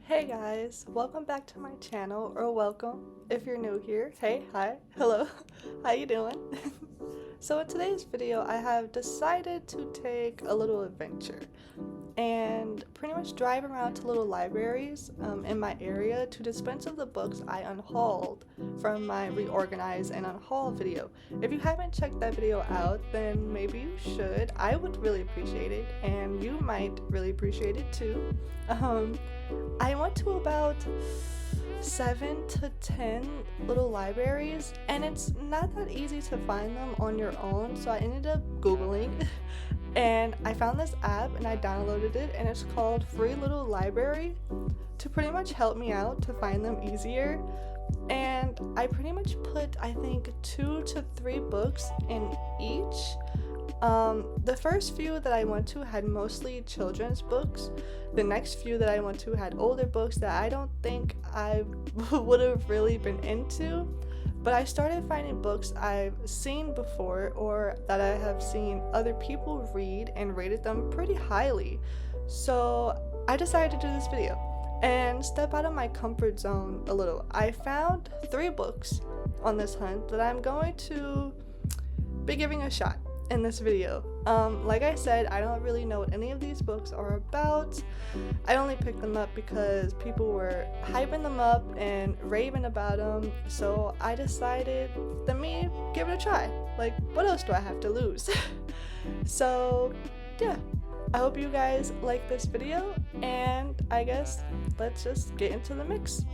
Hey guys, welcome back to my channel, or welcome if you're new here. Hey, hi, hello, how you doing? So in today's video, I have decided to take a little adventure and pretty much drive around to little libraries in my area to dispense of the books I unhauled from my reorganize and unhaul video. If you haven't checked that video out, then maybe you should. I would really appreciate it, and you might really appreciate it too. I went to about 7 to 10 little libraries, and it's not that easy to find them on your own, so I ended up googling and I found this app and I downloaded it, and it's called Free Little Library, to pretty much help me out to find them easier. And I pretty much put, I think, 2 to 3 books in each. The first few that I went to had mostly children's books. The next few that I went to had older books that I don't think I would have really been into. But I started finding books I've seen before, or that I have seen other people read and rated them pretty highly. So I decided to do this video and step out of my comfort zone a little. I found 3 books on this hunt that I'm going to be giving a shot in this video. Like I said, I don't really know what any of these books are about. I only picked them up because people were hyping them up and raving about them, so I decided, let me give it a try. Like, what else do I have to lose? So yeah, I hope you guys like this video, and I guess let's just get into the mix.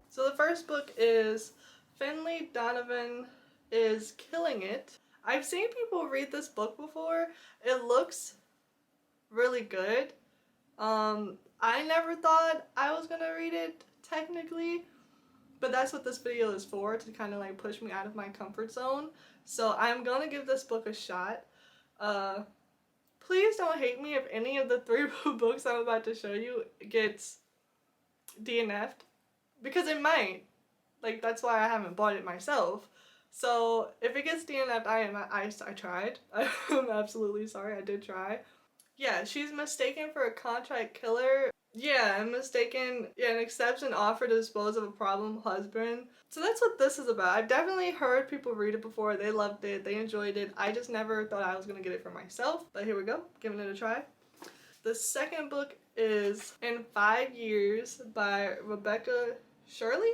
So the first book is Finley Donovan is Killing It. I've seen people read this book before. It looks really good. I never thought I was gonna read it technically, but that's what this video is for, to kind of like push me out of my comfort zone. So I'm gonna give this book a shot. Please don't hate me if any of the 3 books I'm about to show you gets DNF'd. Because it might. Like, that's why I haven't bought it myself. So if it gets DNF'd, I tried. I'm absolutely sorry, I did try. Yeah, she's mistaken for a contract killer. Yeah, and mistaken, yeah, and accepts an offer to dispose of a problem husband. So that's what this is about. I've definitely heard people read it before. They loved it, they enjoyed it. I just never thought I was gonna get it for myself. But here we go, giving it a try. The second book is In 5 Years by Rebecca Shirley?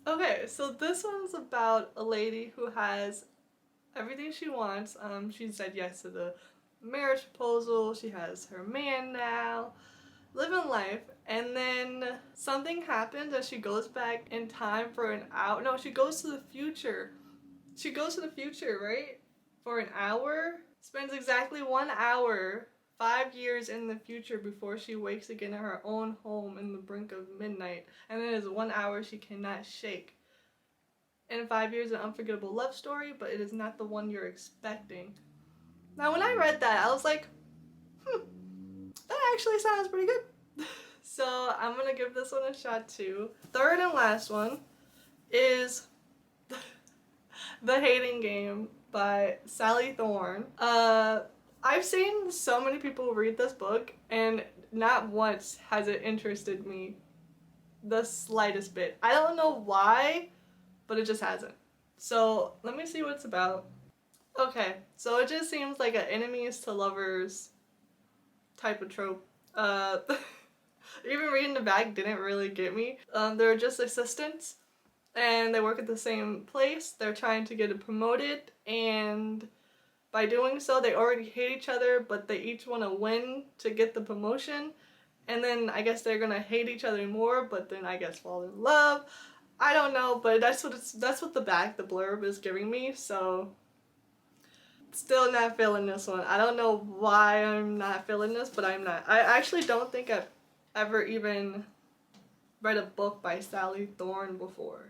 Okay, so this one's about a lady who has everything she wants. She said yes to the marriage proposal, she has her man now, living life, and then something happens and she goes back in time for an hour. No, she goes to the future. She goes to the future, right? For an hour? Spends exactly 1 hour 5 years in the future before she wakes again in her own home in the brink of midnight, and then is 1 hour she cannot shake. In 5 years, an unforgettable love story, but it is not the one you're expecting. Now when I read that, I was like, that actually sounds pretty good. So I'm gonna give this one a shot too. Third and last one is The Hating Game by Sally Thorne. I've seen so many people read this book, and not once has it interested me the slightest bit. I don't know why, but it just hasn't. So let me see what it's about. Okay, so it just seems like an enemies to lovers type of trope. Even reading the back didn't really get me. They're just assistants, and they work at the same place. They're trying to get it promoted, and by doing so, they already hate each other, but they each want to win to get the promotion. And then I guess they're gonna hate each other more, but then I guess fall in love. I don't know, but that's what the blurb is giving me. So still not feeling this one. I don't know why I'm not feeling this, but I'm not. I actually don't think I've ever even read a book by Sally Thorne before.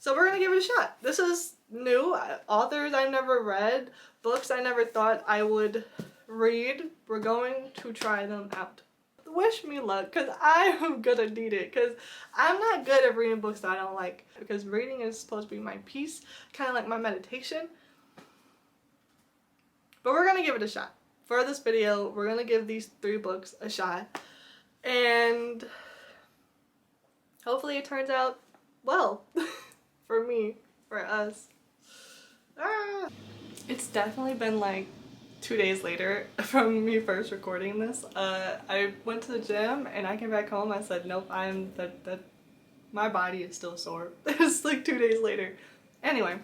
So we're gonna give it a shot. This is new. Authors I've never read, books I never thought I would read. We're going to try them out. Wish me luck, because I am gonna need it, because I'm not good at reading books that I don't like, because reading is supposed to be my peace, kind of like my meditation. But we're gonna give it a shot. For this video, we're gonna give these 3 books a shot. And hopefully it turns out well. For me, for us. Ah. It's definitely been like 2 days later from me first recording this. I went to the gym and I came back home. I said, nope, my body is still sore. It's like 2 days later. Anyway,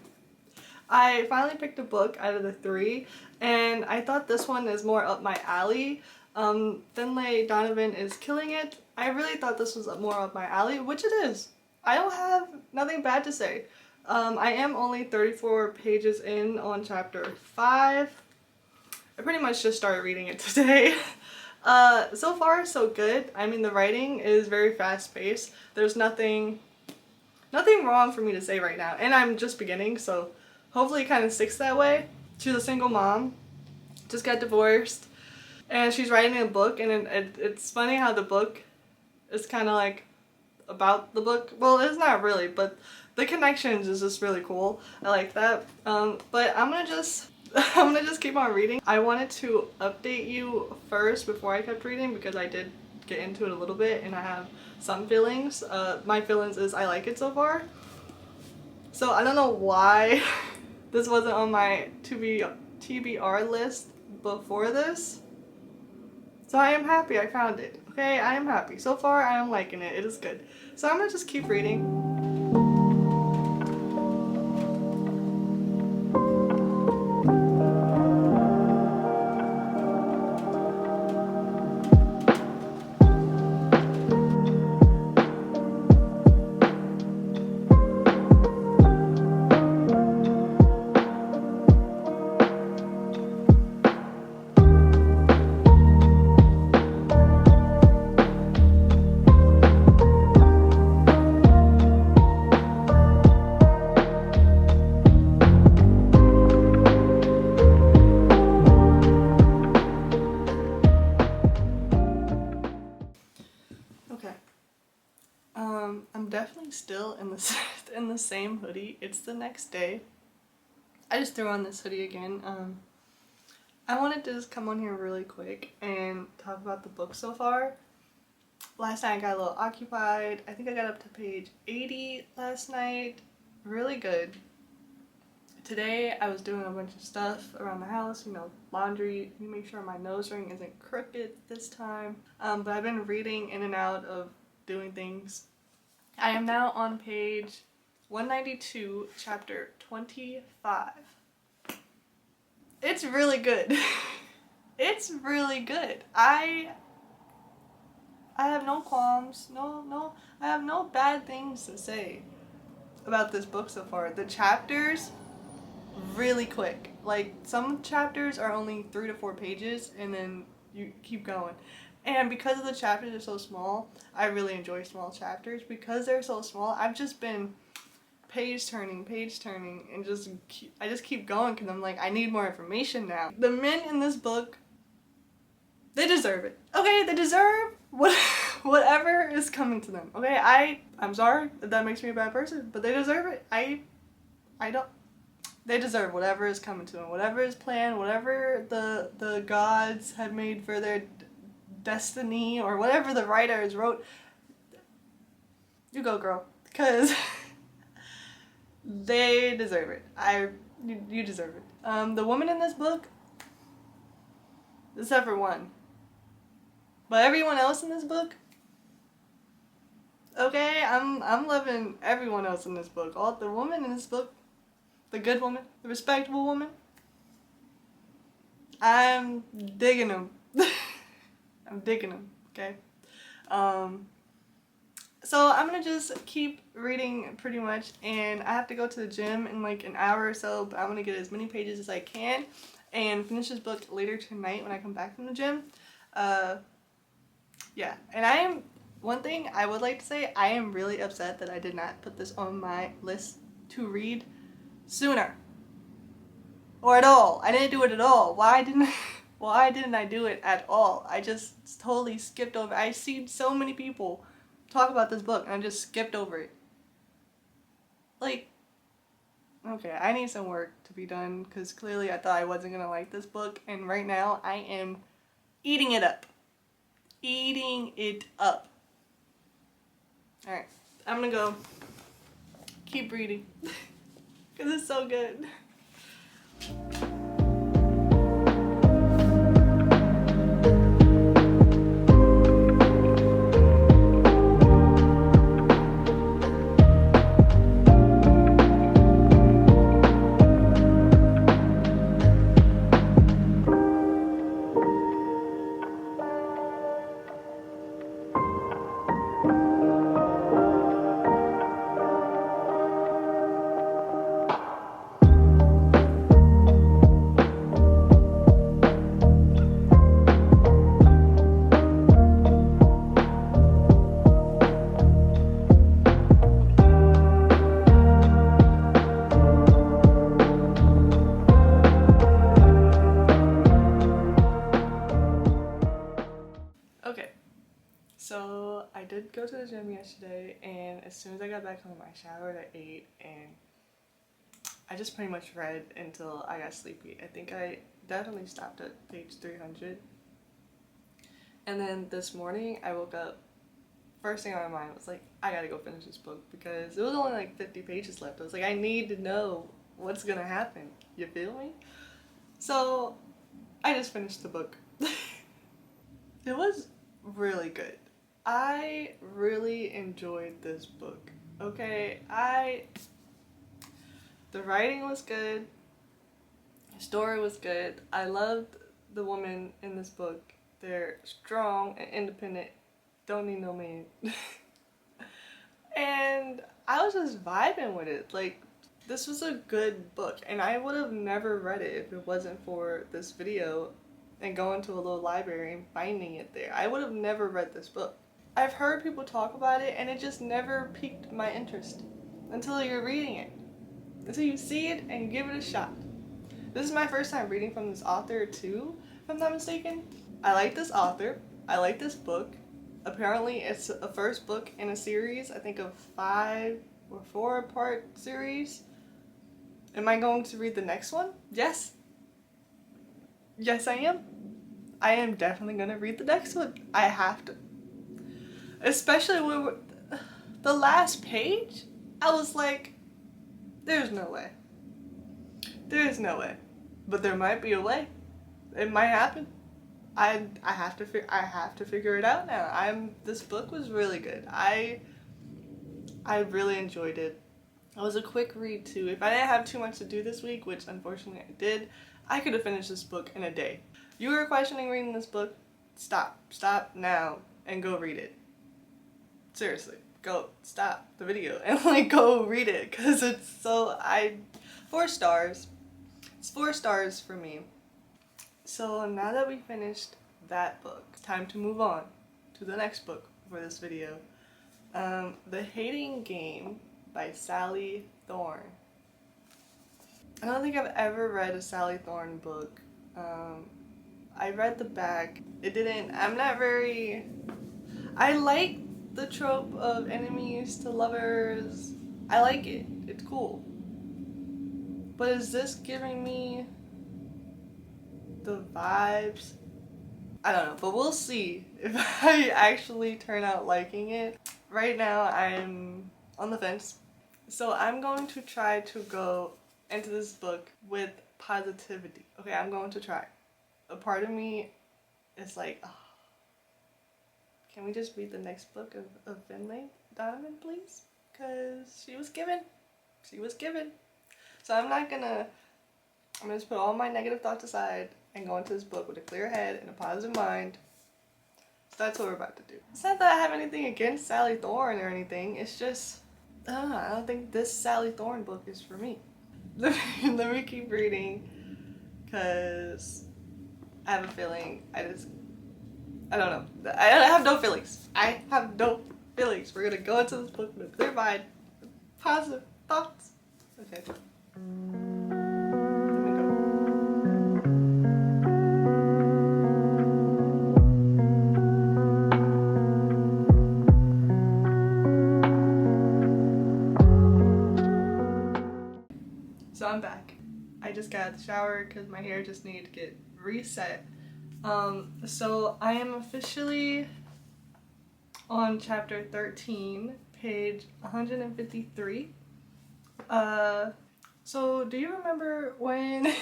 I finally picked a book out of the 3, and I thought this one is more up my alley. Finlay Donovan is killing it. I really thought this was more up my alley, which it is. I don't have nothing bad to say. I am only 34 pages in on chapter 5. I pretty much just started reading it today. So far so good. I mean, the writing is very fast paced. There's nothing wrong for me to say right now, and I'm just beginning, so hopefully it kind of sticks that way. She's a single mom, just got divorced, and she's writing a book, and it's funny how the book is kind of like about the book. Well, it's not really, but the connections is just really cool. I like that. But I'm gonna just keep on reading. I wanted to update you first before I kept reading because I did get into it a little bit and I have some feelings. My feelings is I like it so far. So I don't know why this wasn't on my TBR list before this. So I am happy I found it. Okay, I am happy. So far I am liking it. It is good. So I'm gonna just keep reading. I'm definitely still in the same hoodie. It's the next day. I just threw on this hoodie again. I wanted to just come on here really quick and talk about the book so far. Last night I got a little occupied. I think I got up to page 80 last night. Really good. Today I was doing a bunch of stuff around the house, you know, laundry. Let me make sure my nose ring isn't crooked this time. But I've been reading in and out of doing things. I am now on page 192, chapter 25. It's really good. It's really good. I have no qualms. I have no bad things to say about this book so far. The chapters, really quick. Like, some chapters are only 3 to 4 pages and then you keep going. And because of the chapters are so small, I really enjoy small chapters. Because they're so small, I've just been page turning, and I just keep going because I'm like, I need more information now. The men in this book, they deserve it. Okay, they deserve whatever is coming to them. Okay, I'm sorry if that makes me a bad person, but they deserve it. They deserve whatever is coming to them, whatever is planned, whatever the gods had made for their destiny, or whatever the writers wrote. You go, girl, because they deserve it. You deserve it. The woman in this book, except for one, but everyone else in this book, okay, I'm loving everyone else in this book. All the woman in this book, the good woman, the respectable woman, I'm digging them. I'm digging them, okay? So I'm gonna just keep reading pretty much, and I have to go to the gym in like an hour or so, but I'm gonna get as many pages as I can and finish this book later tonight when I come back from the gym. Yeah, and one thing I would like to say, I am really upset that I did not put this on my list to read sooner. Or at all. I didn't do it at all. Why didn't I do it at all? I just totally skipped over. I see so many people talk about this book and I just skipped over it. Like, Okay, I need some work to be done because clearly I thought I wasn't gonna like this book, and right now I am eating it up. Eating it up. Alright, I'm gonna go keep reading because it's so good. Okay, so I did go to the gym yesterday, and as soon as I got back home, I showered at 8, and I just pretty much read until I got sleepy. I think I definitely stopped at page 300. And then this morning, I woke up, first thing on my mind was like, I gotta go finish this book because it was only like 50 pages left. I was like, I need to know what's gonna happen. You feel me? So I just finished the book. It was really good. I really enjoyed this book. Okay, the writing was good. The story was good. I loved the women in this book. They're strong and independent. Don't need no man. And I was just vibing with it. Like, this was a good book, and I would have never read it if it wasn't for this video and going to a little library and finding it there. I would have never read this book. I've heard people talk about it, and it just never piqued my interest until you're reading it. Until you see it and give it a shot. This is my first time reading from this author too, if I'm not mistaken. I like this author. I like this book. Apparently it's a first book in a series, I think of 5 or 4-part series. Am I going to read the next one? Yes. Yes, I am. I am definitely going to read the next one. I have to. Especially when the last page, I was like, there's no way. There is no way. But there might be a way. It might happen. I have to figure it out now. This book was really good. I really enjoyed it. It was a quick read too. If I didn't have too much to do this week, which unfortunately I did, I could have finished this book in a day. You were questioning reading this book? Stop now and go read it. Seriously, go stop the video and like go read it, because it's 4 stars. It's 4 stars for me. So now that we finished that book, it's time to move on to the next book for this video. The Hating Game by Sally Thorne. I don't think I've ever read a Sally Thorne book. I read the back. I like the trope of enemies to lovers. I like it. It's cool. But is this giving me the vibes? I don't know, but we'll see if I actually turn out liking it. Right now I'm on the fence. So I'm going to try to go into this book with positivity. Okay, I'm going to try. A part of me is like, oh, can we just read the next book of Finlay Donovan, please? Because she was given. So I'm gonna just put all my negative thoughts aside and go into this book with a clear head and a positive mind. So that's what we're about to do. It's not that I have anything against Sally Thorne or anything. It's just, I don't think this Sally Thorne book is for me. Let me keep reading, because I have a feeling I don't know. I have no feelings. I have no feelings. We're gonna go into this book with a clear mind, positive thoughts. Okay. just got out of the shower because my hair just needed to get reset. So I am officially on chapter 13, page 153. So do you remember when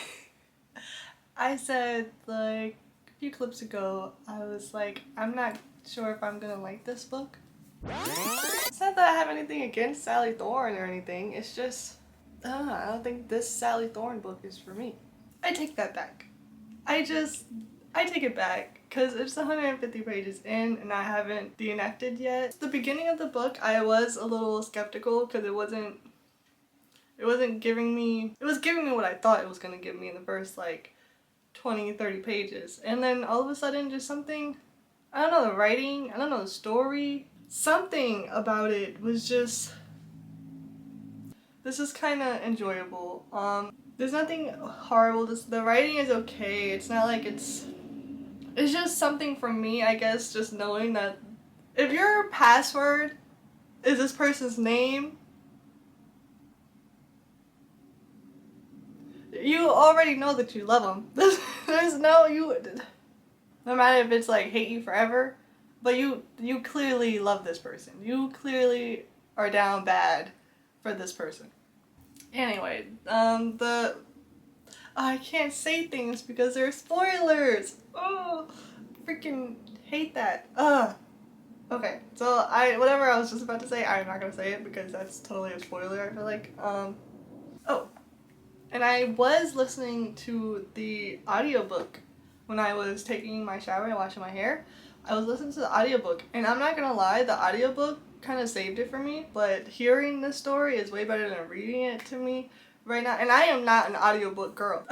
I said, like, a few clips ago, I was like, I'm not sure if I'm gonna like this book? It's not that I have anything against Sally Thorne or anything, it's just, I don't think this Sally Thorne book is for me. I take that back. I take it back, because it's 150 pages in and I haven't DNF'd yet. The beginning of the book, I was a little skeptical because it wasn't giving me, it was giving me what I thought it was going to give me in the first like 20-30 pages. And then all of a sudden just something, I don't know, the writing, I don't know, the story, something about it was just, this is kind of enjoyable. There's nothing horrible, the writing is okay, it's not like it's just something for me, I guess, just knowing that if your password is this person's name, you already know that you love them. There's no, no matter if it's like hate you forever, but you clearly love this person. You clearly are down bad for this person. Anyway, I can't say things because they're spoilers. Oh, freaking hate that. Okay, so whatever I was just about to say, I'm not gonna say it because that's totally a spoiler, I feel like. Oh, and I was listening to the audiobook when I was taking my shower and washing my hair. I was listening to the audiobook, and I'm not gonna lie, the audiobook kind of saved it for me, but hearing this story is way better than reading it to me right now. And I am not an audiobook girl.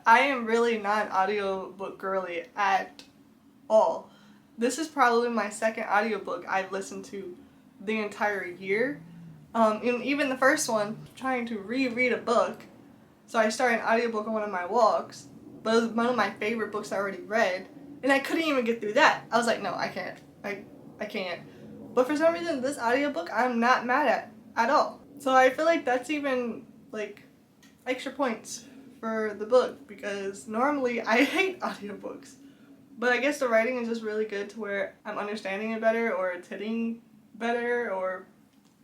I am really not an audiobook girly at all. This is probably my second audiobook I've listened to the entire year. And even the first one, trying to reread a book. So I started an audiobook on one of my walks, but it was one of my favorite books I already read, and I couldn't even get through that. I was like, no, I can't. I can't. But for some reason, this audiobook I'm not mad at all. So I feel like that's even, like, extra points for the book, because normally I hate audiobooks. But I guess the writing is just really good to where I'm understanding it better, or it's hitting better, or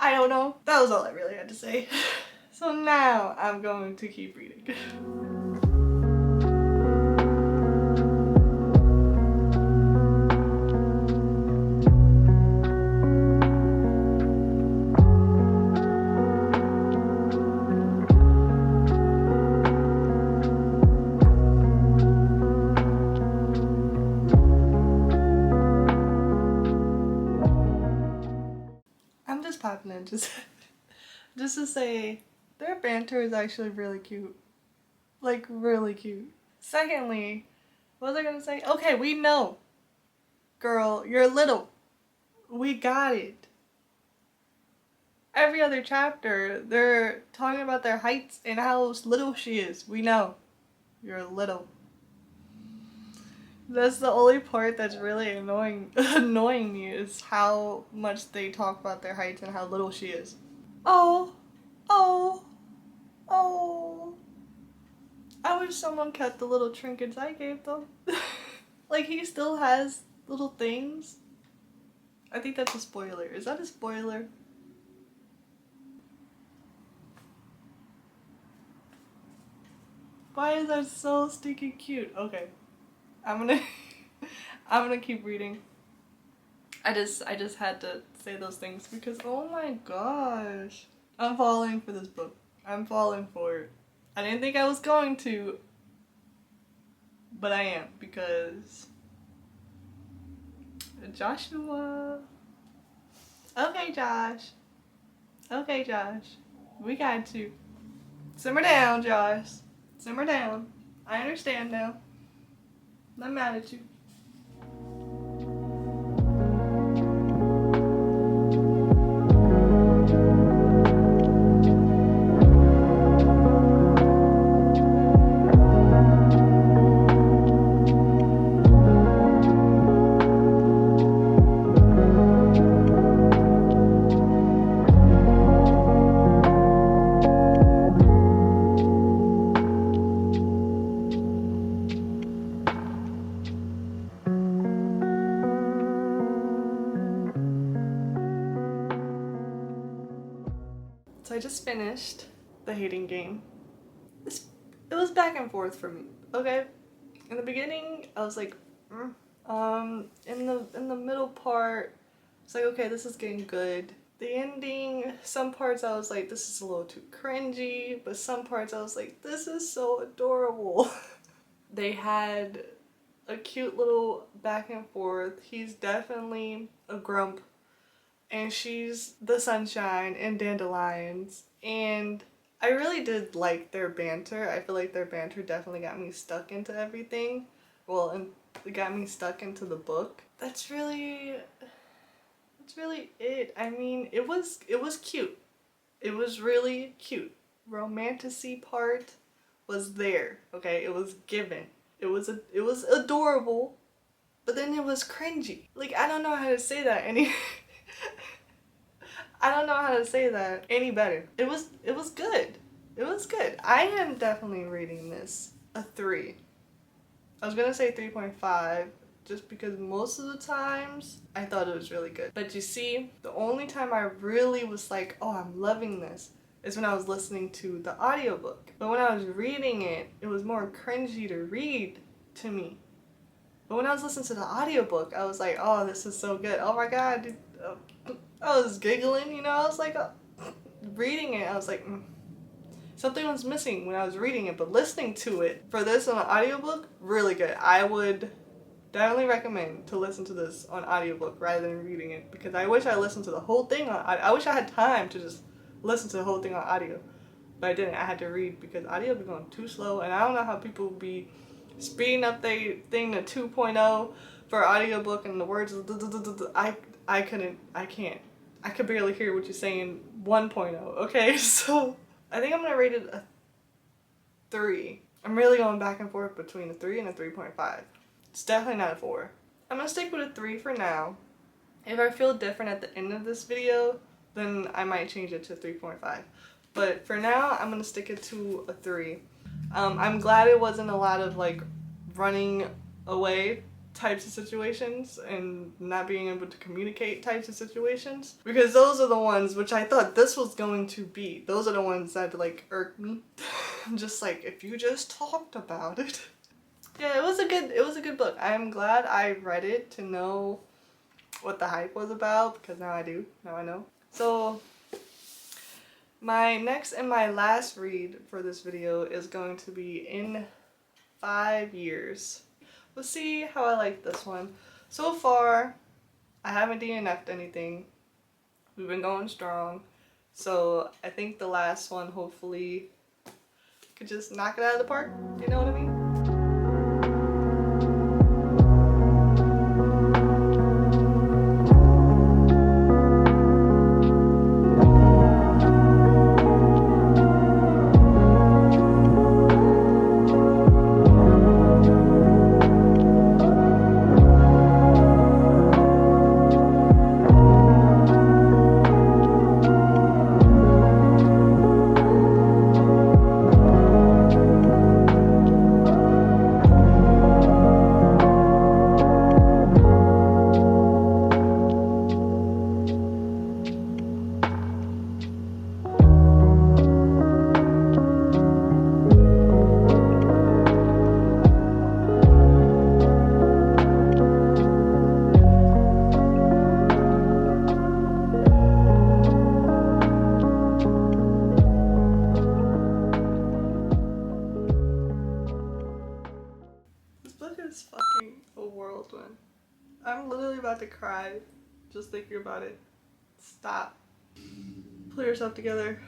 I don't know. That was all I really had to say. So now I'm going to keep reading. I'm just popping in just to say their banter is actually really cute. Like, really cute. Secondly, what was I gonna say? Okay, we know. Girl, you're little. We got it. Every other chapter, they're talking about their heights and how little she is. We know. You're little. That's the only part that's really annoying me, is how much they talk about their heights and how little she is. Oh. I wish someone kept the little trinkets I gave them. Like, he still has little things. I think that's a spoiler. Is that a spoiler? Why is that so stinking cute? Okay. I'm gonna keep reading. I just had to say those things because, oh my gosh. I'm falling for this book. I'm falling for it. I didn't think I was going to, but I am, because Joshua. Okay, Josh. Okay, Josh. We got to. Simmer down, Josh. Simmer down. I understand now. I'm not mad at you. just finished The Hating Game. It was back and forth for me, okay? In the beginning, I was like, in the middle part, it's like, okay, this is getting good. The ending, some parts I was like, this is a little too cringy, but some parts I was like, this is so adorable. They had a cute little back and forth. He's definitely a grump, and she's the sunshine and dandelions, and I really did like their banter. I feel like their banter definitely got me stuck into everything. Well, and it got me stuck into the book. That's really it. I mean, it was cute. It was really cute. Romanticy part was there, okay? It was given. It was adorable, but then it was cringy. Like, I don't know how to say that any I don't know how to say that any better. It was good. It was good. I am definitely rating this a 3. I was gonna say 3.5 just because most of the times I thought it was really good. But you see, the only time I really was like, oh, I'm loving this is when I was listening to the audiobook. But when I was reading it, it was more cringy to read to me. But when I was listening to the audiobook, I was like, oh, this is so good. Oh my god, dude. I was giggling, you know? I was like, reading it, I was like, something was missing when I was reading it, but listening to it for this on an audiobook, really good. I would definitely recommend to listen to this on audiobook rather than reading it, because I wish I listened to the whole thing on audio. I wish I had time to just listen to the whole thing on audio, but I didn't. I had to read because audio be going too slow, and I don't know how people be speeding up their thing to 2.0 for audiobook and the words, I can't. I could barely hear what you're saying 1.0, okay? So I think I'm gonna rate it a 3. I'm really going back and forth between a 3 and a 3.5. It's definitely not a 4. I'm gonna stick with a 3 for now. If I feel different at the end of this video, then I might change it to 3.5. But for now, I'm gonna stick it to a 3. I'm glad it wasn't a lot of like running away types of situations and not being able to communicate types of situations, because those are the ones which I thought this was going to be. Those are the ones that like irk me. Just like, if you just talked about it. Yeah, it was a good book. I'm glad I read it to know what the hype was about, because now I do. Now I know. So my next and my last read for this video is going to be In 5 Years. We'll see how I like this one. So far, I haven't DNF'd anything. We've been going strong. So I think the last one hopefully could just knock it out of the park. You know what I mean? Is fucking a whirlwind. I'm literally about to cry just thinking about it. Stop. Pull yourself together.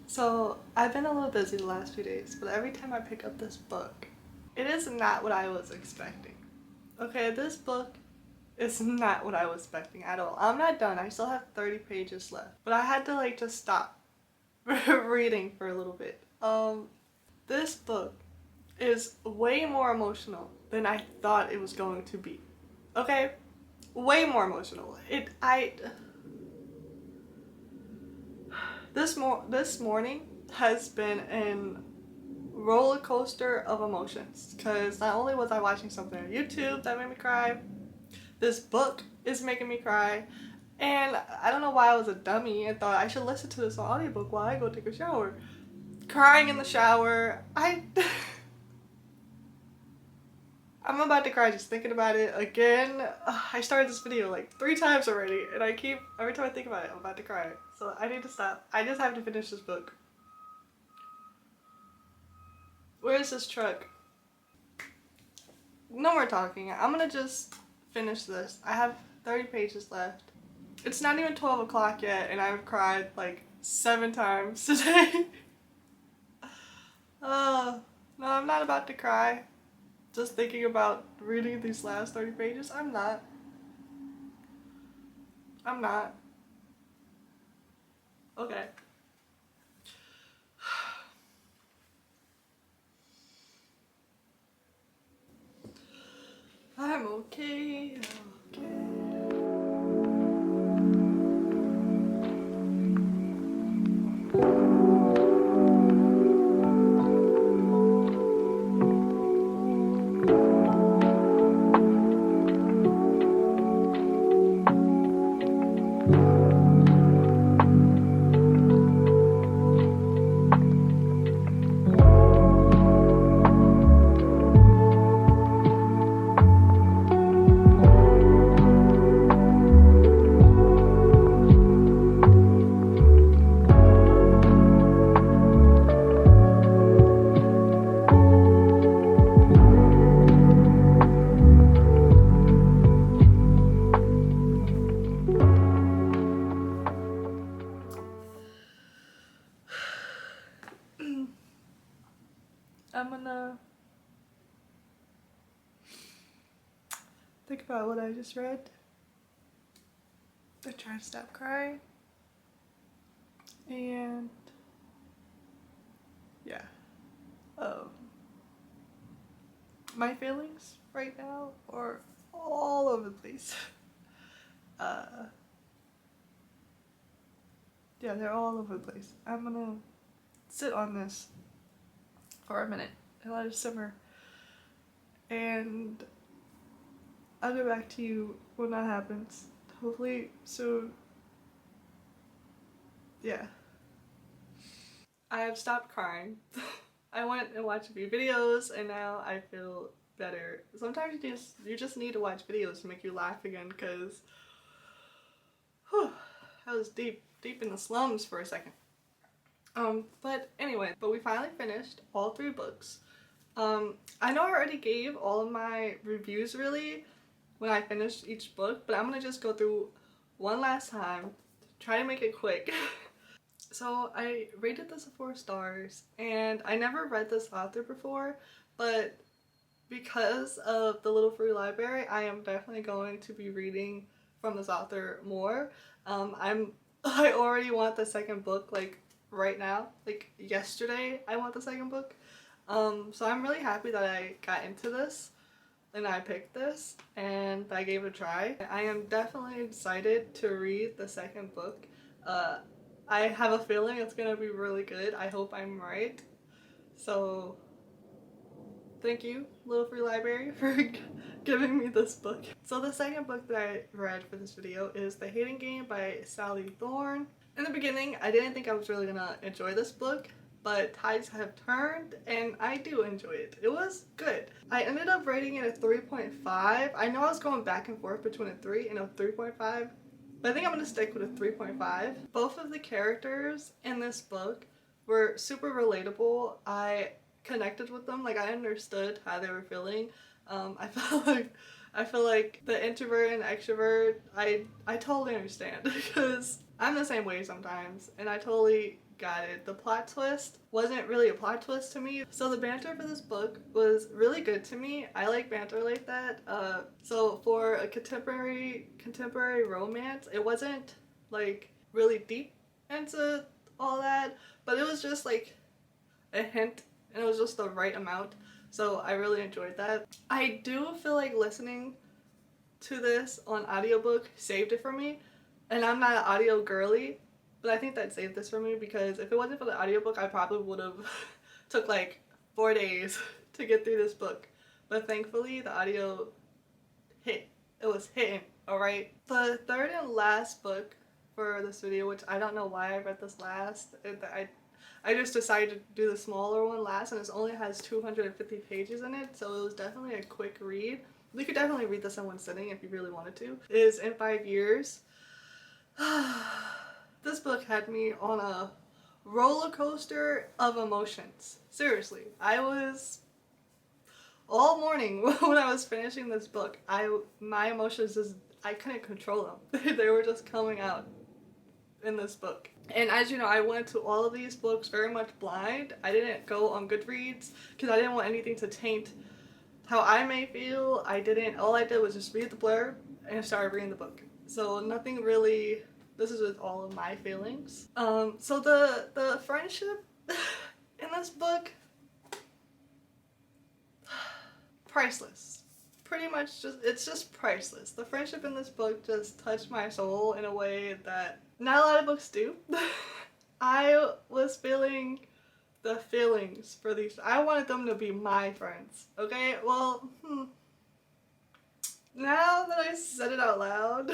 So I've been a little busy the last few days, but every time I pick up this book, it is not what I was expecting. Okay, this book is not what I was expecting at all. I'm not done. I still have 30 pages left, but I had to like just stop reading for a little bit. This book is way more emotional than I thought it was going to be. Okay? Way more emotional. This morning has been a roller coaster of emotions, because not only was I watching something on YouTube that made me cry, this book is making me cry, And I don't know why I was a dummy and thought I should listen to this audiobook while I go take a shower. Crying in the shower. I'm about to cry just thinking about it again. I started this video like 3 times already, and every time I think about it, I'm about to cry. So I need to stop. I just have to finish this book. Where is this truck? No more talking. I'm gonna just finish this. I have 30 pages left. It's not even 12 o'clock yet, and I've cried like 7 times today. No, I'm not about to cry. Just thinking about reading these last 30 pages. I'm not. Okay. I'm okay. I'm okay. I'm gonna think about what I just read. I try to stop crying. And yeah. My feelings right now are all over the place. Yeah, they're all over the place. I'm gonna sit on this for a minute and let it simmer. And I'll get back to you when that happens. Hopefully soon. Yeah. I have stopped crying. I went and watched a few videos and now I feel better. Sometimes you just need to watch videos to make you laugh again, because I was deep in the slums for a second. But anyway, we finally finished all 3 books. I know I already gave all of my reviews really when I finished each book, but I'm gonna just go through one last time, try to make it quick. So I rated this 4 stars, and I never read this author before, but because of the little free library, I am definitely going to be reading from this author more. I already want the second book, like right now, like yesterday I want the second book. So I'm really happy that I got into this and I picked this and I gave it a try. I am definitely excited to read the second book. I have a feeling it's gonna be really good. I hope I'm right. So thank you, Little Free Library, for giving me this book. So the second book that I read for this video is The Hating Game by Sally Thorne. In the beginning, I didn't think I was really gonna enjoy this book, but tides have turned and I do enjoy it. It was good. I ended up rating it a 3.5. I know I was going back and forth between a 3 and a 3.5, but I think I'm gonna stick with a 3.5. Both of the characters in this book were super relatable. I connected with them, like I understood how they were feeling. I feel like the introvert and extrovert, I totally understand because I'm the same way sometimes, and I totally got it. The plot twist wasn't really a plot twist to me. So the banter for this book was really good to me. I like banter like that. So for a contemporary romance, it wasn't like really deep into all that, but it was just like a hint, and it was just the right amount. So I really enjoyed that. I do feel like listening to this on audiobook saved it for me, and I'm not an audio girly, but I think that saved this for me because if it wasn't for the audiobook, I probably would have took like 4 days to get through this book. But thankfully the audio hit it was hitting, alright? The third and last book for this video, which I don't know why I read this last. I just decided to do the smaller one last, and it only has 250 pages in it, so it was definitely a quick read. You could definitely read this in one sitting if you really wanted to. It is In 5 Years. This book had me on a roller coaster of emotions. Seriously, I was all morning when I was finishing this book. My emotions just, I couldn't control them. They were just coming out in this book. And as you know, I went to all of these books very much blind. I didn't go on Goodreads because I didn't want anything to taint how I may feel. All I did was just read the blurb and started reading the book. So nothing really, this is with all of my feelings. So the friendship in this book, priceless. Pretty much it's just priceless. The friendship in this book just touched my soul in a way that not a lot of books do. I was feeling the feelings for these. I wanted them to be my friends. Okay, well, now that I said it out loud,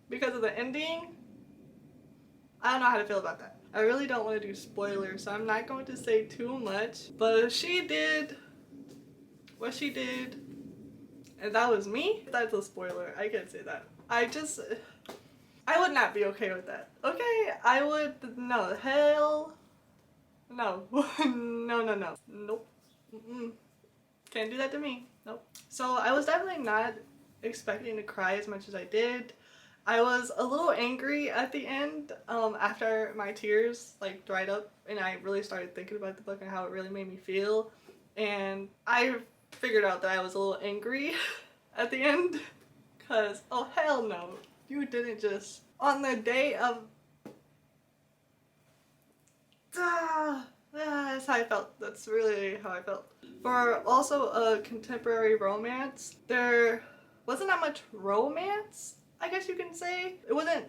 because of the ending, I don't know how to feel about that. I really don't want to do spoilers, so I'm not going to say too much. But she did what she did, and that was me. That's a spoiler. I can't say that. I would not be okay with that. Okay, I would, no, hell, no, no. Nope. Can't do that to me. Nope. So I was definitely not expecting to cry as much as I did. I was a little angry at the end, after my tears like dried up and I really started thinking about the book and how it really made me feel. And I figured out that I was a little angry at the end, cause oh hell no, you didn't just on the day of that's how I felt. That's really how I felt. For also a contemporary romance, there wasn't that much romance, I guess you can say. It wasn't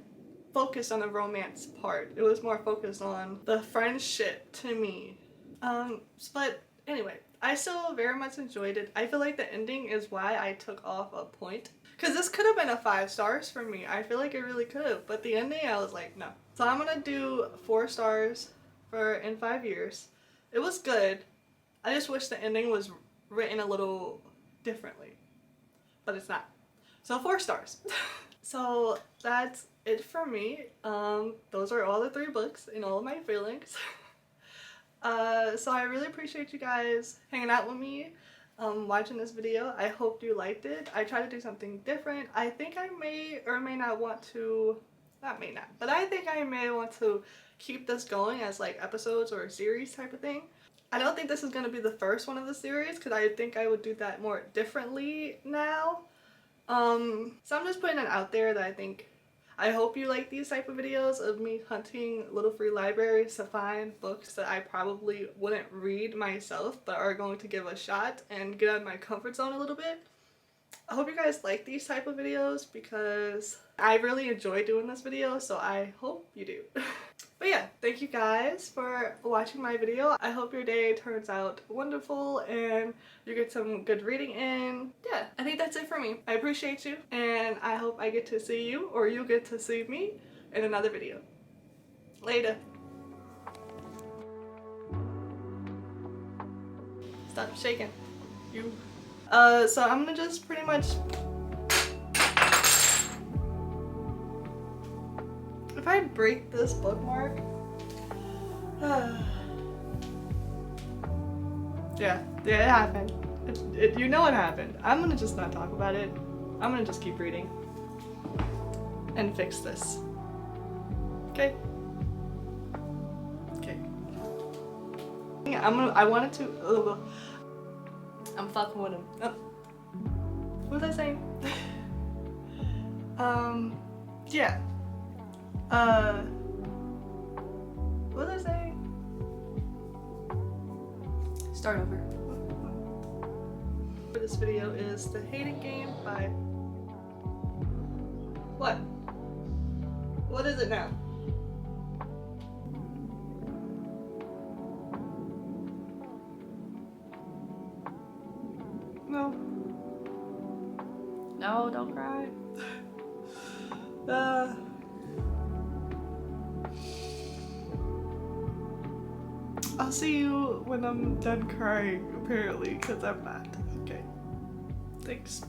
focused on the romance part. It was more focused on the friendship to me. But anyway, I still very much enjoyed it. I feel like the ending is why I took off a point. Because this could have been a 5 stars for me. I feel like it really could have. But the ending, I was like, no. So I'm going to do 4 stars for In 5 Years. It was good. I just wish the ending was written a little differently. But it's not. So 4 stars. So that's it for me. Those are all the 3 books and all of my feelings. So I really appreciate you guys hanging out with me, watching this video. I hope you liked it. I tried to do something different. I think I may or may not want to, not may not, but I think I may want to keep this going as like episodes or a series type of thing. I don't think this is going to be the first one of the series because I think I would do that more differently now. So I'm just putting it out there that I hope you like these type of videos of me hunting little free libraries to find books that I probably wouldn't read myself but are going to give a shot and get out of my comfort zone a little bit. I hope you guys like these type of videos because I really enjoy doing this video, so I hope you do. But yeah, thank you guys for watching my video. I hope your day turns out wonderful and you get some good reading in. Yeah, I think that's it for me. I appreciate you and I hope I get to see you or you get to see me in another video. Later. Stop shaking. You. So I'm gonna just pretty much, if I break this bookmark, yeah, it happened. You know what happened. I'm gonna just not talk about it. I'm gonna just keep reading and fix this. Okay. Okay. I wanted to. I'm fucking with him. Oh. What was I saying? Yeah. What was I saying? Start over. For this video is The Hating Game by... What? What is it now? No. No. No, don't cry. uh, I'll see you when I'm done crying, apparently, because I'm mad. Okay. Thanks.